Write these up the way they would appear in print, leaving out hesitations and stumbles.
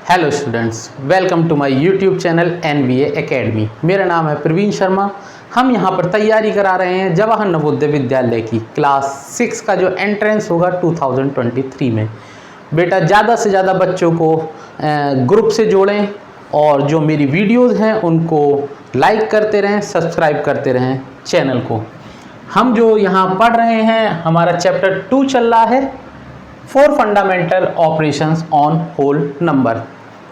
Hello students, welcome to my YouTube channel NVA academy. मेरा नाम है प्रवीण शर्मा। हम यहाँ पर तैयारी करा रहे हैं जवाहर नवोदय विद्यालय की क्लास 6 का जो एंट्रेंस होगा 2023 में। बेटा ज़्यादा से ज़्यादा बच्चों को ग्रुप से जोड़ें और जो मेरी वीडियोज़ हैं उनको लाइक करते रहें, सब्सक्राइब करते रहें चैनल को। हम जो यहाँ पढ़ रहे हैं, हमारा चैप्टर 2 चल रहा है, 4 fundamental operations on whole number.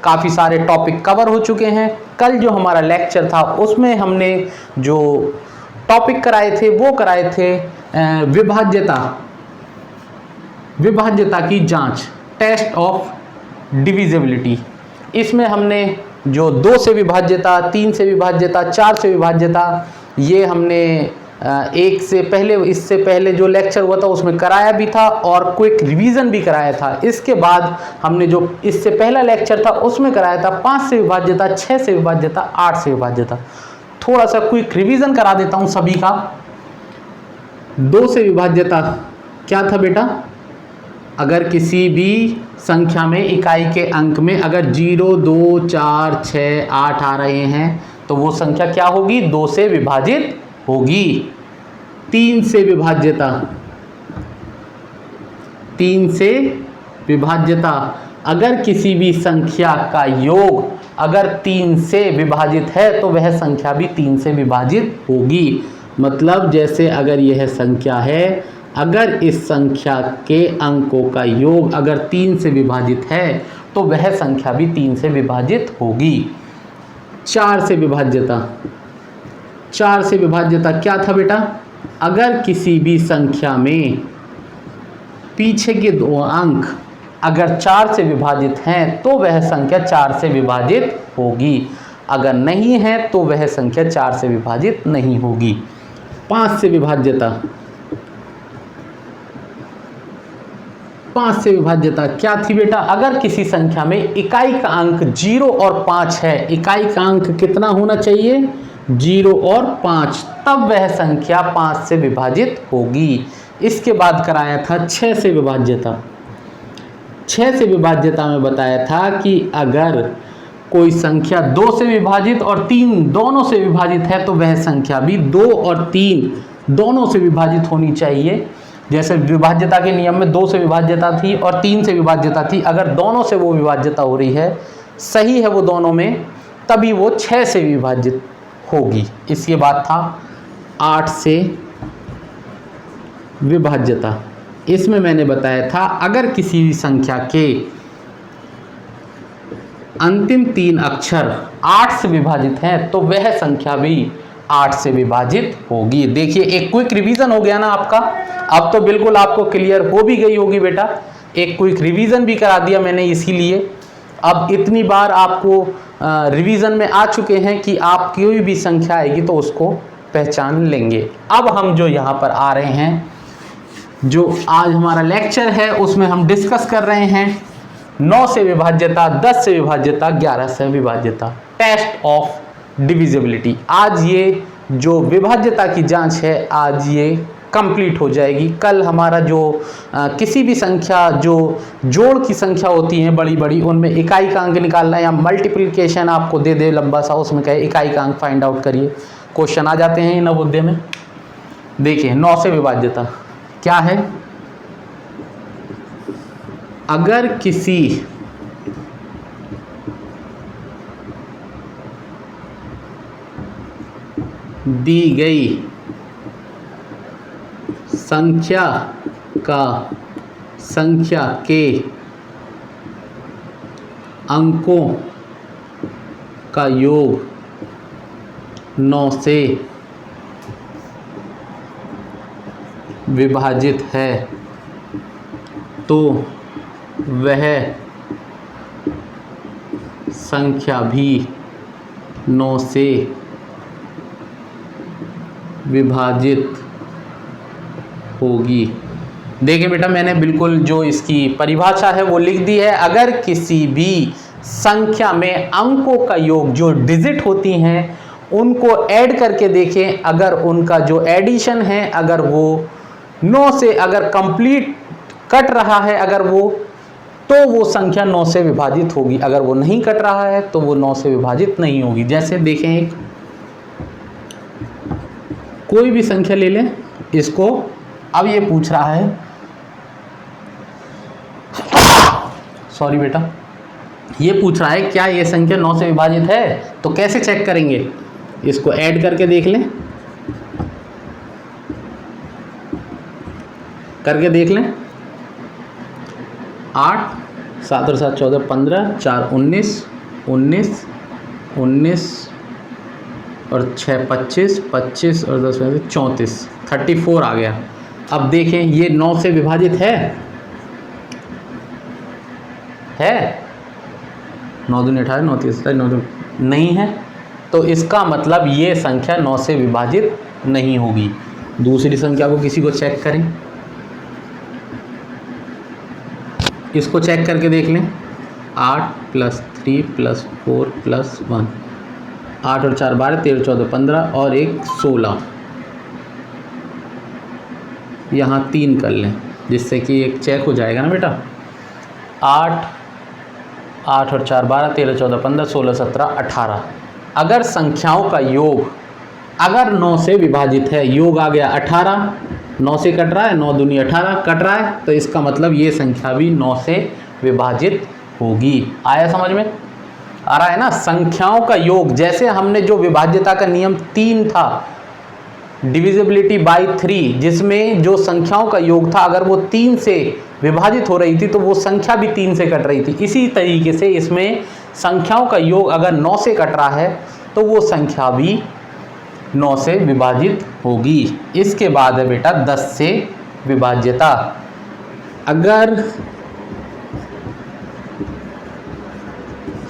काफ़ी सारे टॉपिक कवर हो चुके हैं। कल जो हमारा लेक्चर था उसमें हमने जो टॉपिक कराए थे वो कराए थे विभाज्यता की जांच, टेस्ट ऑफ डिविजिबिलिटी। इसमें हमने जो 2 से विभाज्यता, 3 से विभाज्यता, 4 से विभाज्यता, ये हमने इससे पहले जो लेक्चर हुआ था उसमें कराया भी था और क्विक रिवीजन भी कराया था। इसके बाद हमने जो इससे पहला लेक्चर था उसमें कराया था 5 से विभाज्यता, 6 से विभाज्यता, 8 से विभाज्यता। थोड़ा सा क्विक रिवीजन करा देता हूं सभी का। 2 से विभाज्यता क्या था बेटा? अगर किसी भी संख्या में इकाई के अंक में अगर 0, 2, 4, 6, 8 आ रहे हैं तो वो संख्या क्या होगी? 2 से विभाजित होगी। 3 से विभाज्यता, 3 से विभाज्यता, अगर किसी भी संख्या का योग अगर 3 से विभाजित है तो वह संख्या भी 3 से विभाजित होगी। मतलब जैसे अगर यह संख्या है, अगर इस संख्या के अंकों का योग अगर 3 से विभाजित है तो वह संख्या भी 3 से विभाजित होगी। 4 से विभाज्यता, 4 से विभाज्यता क्या था बेटा? अगर किसी भी संख्या में पीछे के 2 अंक अगर 4 से विभाजित हैं तो वह संख्या 4 से विभाजित होगी, अगर नहीं है तो वह संख्या 4 से विभाजित नहीं होगी। 5 से विभाज्यता, 5 से विभाज्यता क्या थी बेटा? अगर किसी संख्या में इकाई का अंक 0 और 5 है, इकाई का अंक कितना होना चाहिए? 0 और 5, तब वह संख्या 5 से विभाजित होगी। इसके बाद कराया था 6 से विभाज्यता। 6 से विभाज्यता में बताया था कि अगर कोई संख्या 2 से विभाजित और 3 दोनों से विभाजित है तो वह संख्या भी 2 और 3 दोनों से विभाजित होनी चाहिए। जैसे विभाज्यता के नियम में 2 से विभाज्यता थी और 3 से विभाज्यता थी, अगर दोनों से वो विभाज्यता हो रही है, सही है वो दोनों में, तभी वो 6 से विभाजित होगी। इसके बाद था 8 से विभाज्यता। इसमें मैंने बताया था अगर किसी भी संख्या के अंतिम 3 अक्षर 8 से विभाजित हैं तो वह संख्या भी 8 से विभाजित होगी। देखिए एक क्विक रिवीजन हो गया ना आपका। अब तो बिल्कुल आपको क्लियर हो भी गई होगी बेटा। एक क्विक रिवीजन भी करा दिया मैंने, इसीलिए अब इतनी बार आपको रिवीजन में आ चुके हैं कि आप कोई भी संख्या आएगी तो उसको पहचान लेंगे। अब हम जो यहाँ पर आ रहे हैं, जो आज हमारा लेक्चर है उसमें हम डिस्कस कर रहे हैं 9 से विभाज्यता, 10 से विभाज्यता, 11 से विभाज्यता, टेस्ट ऑफ डिविजिबिलिटी। आज ये जो विभाज्यता की जांच है आज ये कंप्लीट हो जाएगी। कल हमारा जो किसी भी संख्या जो जोड़ की संख्या होती हैं बड़ी बड़ी, उनमें इकाई का अंक निकालना है या मल्टीप्लिकेशन आपको दे दे लंबा सा, उसमें कहे इकाई का अंक फाइंड आउट करिए, क्वेश्चन आ जाते हैं नवोदय में। देखिए 9 से विभाज्यता क्या है? अगर किसी दी गई संख्या के अंकों का योग 9 से विभाजित है तो वह संख्या भी 9 से विभाजित होगी। देखिए बेटा मैंने बिल्कुल जो इसकी परिभाषा है वो लिख दी है। अगर किसी भी संख्या में अंकों का योग जो डिजिट होती हैं उनको ऐड करके देखें, अगर उनका जो एडिशन है अगर वो 9 से अगर कंप्लीट कट रहा है, अगर वो तो वो संख्या 9 से विभाजित होगी। अगर वो नहीं कट रहा है तो वो 9 से विभाजित नहीं होगी। जैसे देखें, एक कोई भी संख्या ले लें इसको, अब ये पूछ रहा है, सॉरी बेटा, ये पूछ रहा है क्या ये संख्या 9 से विभाजित है। तो कैसे चेक करेंगे, इसको ऐड करके देख लें, करके देख लें। 8 7 और 7 14 15 4 19 19 19 और 6 25 25 और 10 34 34 आ गया। अब देखें ये 9 से विभाजित है 9 दूनी 18 9 तीस 9 नहीं है, तो इसका मतलब ये संख्या 9 से विभाजित नहीं होगी। दूसरी संख्या को किसी को चेक करें, इसको चेक करके देख लें। 8 + 3 + 4 + 1 8 और 4 12 13 14 15 और 1 16, यहाँ 3 कर लें जिससे कि एक चेक हो जाएगा ना बेटा। 8 और 4 12 13 14 15 16 17 18। अगर संख्याओं का योग अगर 9 से विभाजित है, योग आ गया 18, 9 से कट रहा है, 9 दूनी 18 कट रहा है, तो इसका मतलब ये संख्या भी 9 से विभाजित होगी। आया समझ में? आ रहा है ना? संख्याओं का योग, जैसे हमने जो विभाज्यता का नियम 3 था, डिविजिबिलिटी बाय 3, जिसमें जो संख्याओं का योग था अगर वो 3 से विभाजित हो रही थी तो वो संख्या भी 3 से कट रही थी। इसी तरीके से इसमें संख्याओं का योग अगर 9 से कट रहा है तो वो संख्या भी 9 से विभाजित होगी। इसके बाद है बेटा 10 से विभाज्यता। अगर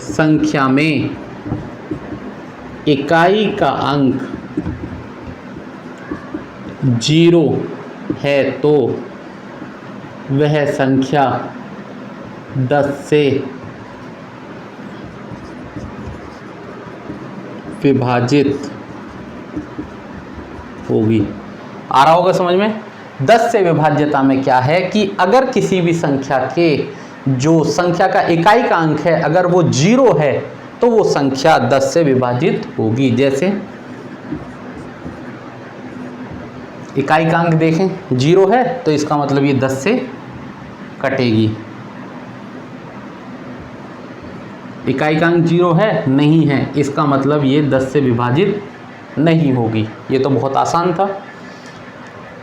संख्या में इकाई का अंक 0 है तो वह संख्या 10 से विभाजित होगी। आ रहा होगा समझ में? 10 से विभाज्यता में क्या है कि अगर किसी भी संख्या के जो संख्या का इकाई का अंक है अगर वो 0 है तो वो संख्या 10 से विभाजित होगी। जैसे इकाई का अंक देखें 0 है तो इसका मतलब ये 10 से कटेगी। इकाई का अंक 0 है, नहीं है, इसका मतलब ये 10 से विभाजित नहीं होगी। ये तो बहुत आसान था।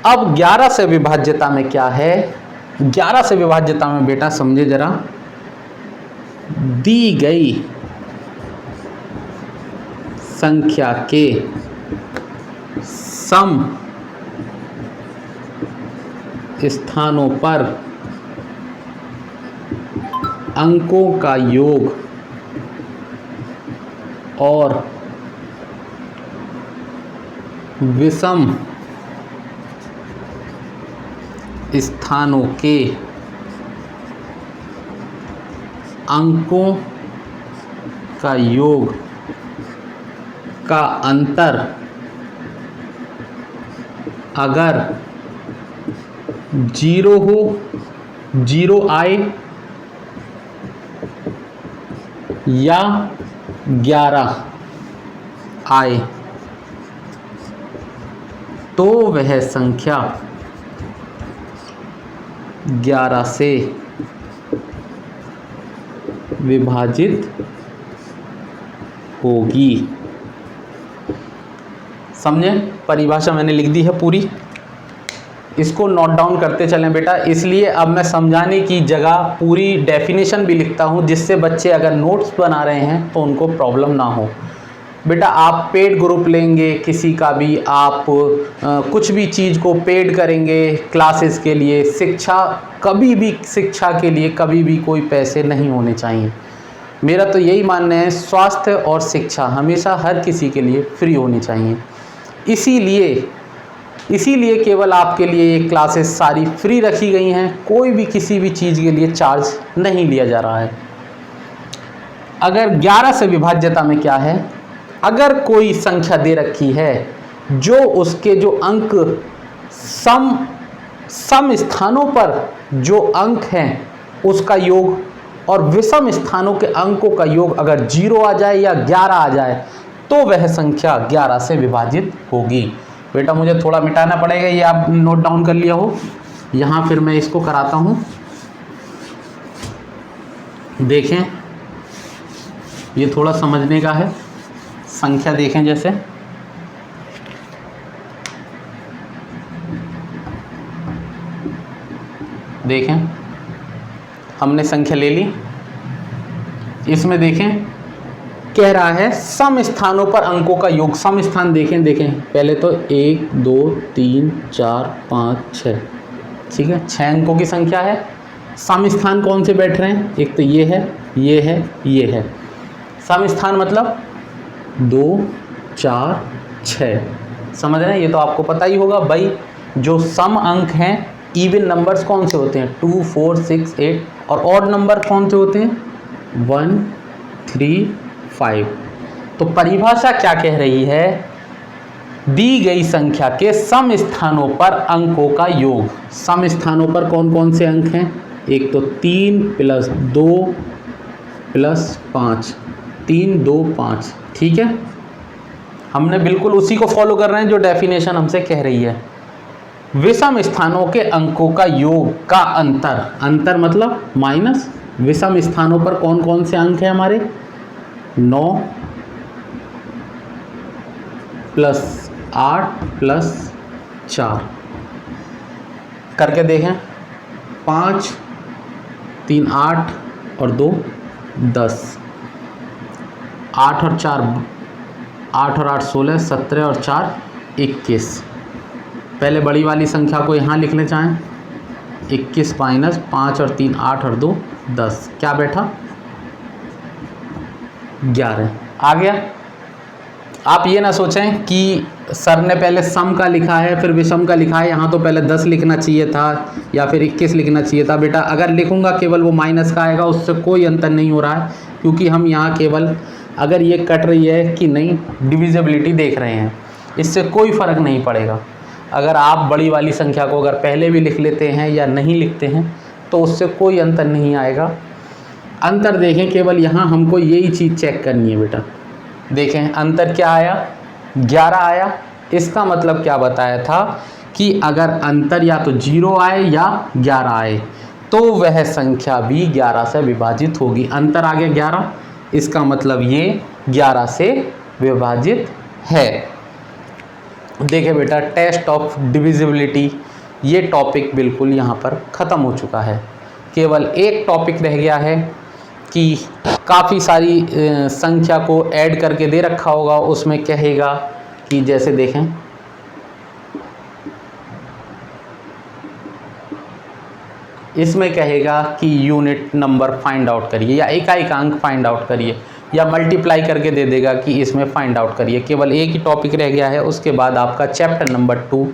अब 11 से विभाज्यता में क्या है? 11 से विभाज्यता में बेटा समझे जरा, दी गई संख्या के सम स्थानों पर अंकों का योग और विषम स्थानों के अंकों का योग का अंतर अगर 0 हो, 0 आए या 11 आए तो वह संख्या 11 से विभाजित होगी। समझे? परिभाषा मैंने लिख दी है पूरी, इसको नोट डाउन करते चलें बेटा। इसलिए अब मैं समझाने की जगह पूरी डेफिनेशन भी लिखता हूँ जिससे बच्चे अगर नोट्स बना रहे हैं तो उनको प्रॉब्लम ना हो। बेटा आप पेड ग्रुप लेंगे किसी का भी, आप कुछ भी चीज़ को पेड करेंगे क्लासेस के लिए, शिक्षा कभी भी, शिक्षा के लिए कभी भी कोई पैसे नहीं होने चाहिए। मेरा तो यही मानना है, स्वास्थ्य और शिक्षा हमेशा हर किसी के लिए फ्री होनी चाहिए। इसीलिए केवल आपके लिए ये क्लासेस सारी फ्री रखी गई हैं, कोई भी किसी भी चीज़ के लिए चार्ज नहीं लिया जा रहा है। अगर 11 से विभाज्यता में क्या है, अगर कोई संख्या दे रखी है जो उसके जो अंक सम स्थानों पर जो अंक हैं उसका योग और विषम स्थानों के अंकों का योग अगर 0 आ जाए या 11 आ जाए तो वह संख्या 11 से विभाजित होगी। बेटा मुझे थोड़ा मिटाना पड़ेगा, ये आप नोट डाउन कर लिया हो। यहाँ फिर मैं इसको कराता हूँ। देखें, ये थोड़ा समझने का है। संख्या देखें, जैसे देखें हमने संख्या ले ली, इसमें देखें कह रहा है सम स्थानों पर अंकों का योग। सम स्थान देखें पहले तो 1 2 3 4 5 6, ठीक है, 6 अंकों की संख्या है। सम स्थान कौन से बैठ रहे हैं? एक तो ये है, ये है, ये है। सम स्थान मतलब 2 4 6, समझ रहे हैं? ये तो आपको पता ही होगा भाई। जो सम अंक हैं, इवन नंबर्स कौन से होते हैं? 2 4 6 8, और ऑड नंबर कौन से होते हैं? 1 3 5। तो परिभाषा क्या कह रही है? दी गई संख्या के सम स्थानों पर अंकों का योग। सम स्थानों पर कौन कौन से अंक हैं? एक तो 3 + 2 + 5, 3 2 5, ठीक है। हमने बिल्कुल उसी को फॉलो कर रहे हैं जो डेफिनेशन हमसे कह रही है। विषम स्थानों के अंकों का योग का अंतर, अंतर मतलब माइनस। विषम स्थानों पर कौन कौन से अंक हैं हमारे? 9 + 8 + 4 करके देखें। 5 3 8 और 2 10, 8 और 4 8 और 8 16, 17 और 4 21। पहले बड़ी वाली संख्या को यहाँ लिख लें चाहें। 21 - 5 और 3 8 और 2 10, क्या बैठा? 11 आ गया। आप ये ना सोचें कि सर ने पहले सम का लिखा है फिर विषम का लिखा है, यहाँ तो पहले 10 लिखना चाहिए था या फिर 21 लिखना चाहिए था। बेटा अगर लिखूंगा केवल वो माइनस का आएगा, उससे कोई अंतर नहीं हो रहा है, क्योंकि हम यहाँ केवल अगर ये कट रही है कि नहीं डिविजिबिलिटी देख रहे हैं, इससे कोई फ़र्क नहीं पड़ेगा। अगर आप बड़ी वाली संख्या को अगर पहले भी लिख लेते हैं या नहीं लिखते हैं तो उससे कोई अंतर नहीं आएगा। अंतर देखें, केवल यहाँ हमको यही चीज़ चेक करनी है बेटा। देखें अंतर क्या आया? 11 आया। इसका मतलब क्या बताया था कि अगर अंतर या तो 0 आए या 11 आए तो वह संख्या भी 11 से विभाजित होगी। अंतर आ गया 11, इसका मतलब ये 11 से विभाजित है। देखिए बेटा, टेस्ट ऑफ डिविजिबिलिटी ये टॉपिक बिल्कुल यहाँ पर ख़त्म हो चुका है। केवल एक टॉपिक रह गया है कि काफ़ी सारी संख्या को ऐड करके दे रखा होगा, उसमें कहेगा कि जैसे देखें इसमें कहेगा कि यूनिट नंबर फाइंड आउट करिए या इकाई फाइंड आउट करिए, या मल्टीप्लाई करके दे देगा कि इसमें फाइंड आउट करिए। केवल एक ही टॉपिक रह गया है, उसके बाद आपका चैप्टर नंबर 2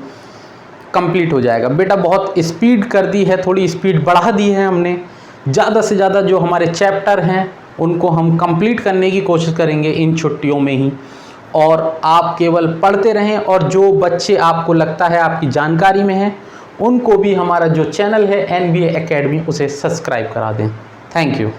कंप्लीट हो जाएगा। बेटा बहुत स्पीड कर दी है, थोड़ी स्पीड बढ़ा दी है हमने। ज़्यादा से ज़्यादा जो हमारे चैप्टर हैं उनको हम कंप्लीट करने की कोशिश करेंगे इन छुट्टियों में ही, और आप केवल पढ़ते रहें। और जो बच्चे आपको लगता है आपकी जानकारी में हैं उनको भी हमारा जो चैनल है NBA एकेडमी उसे सब्सक्राइब करा दें। Thank you.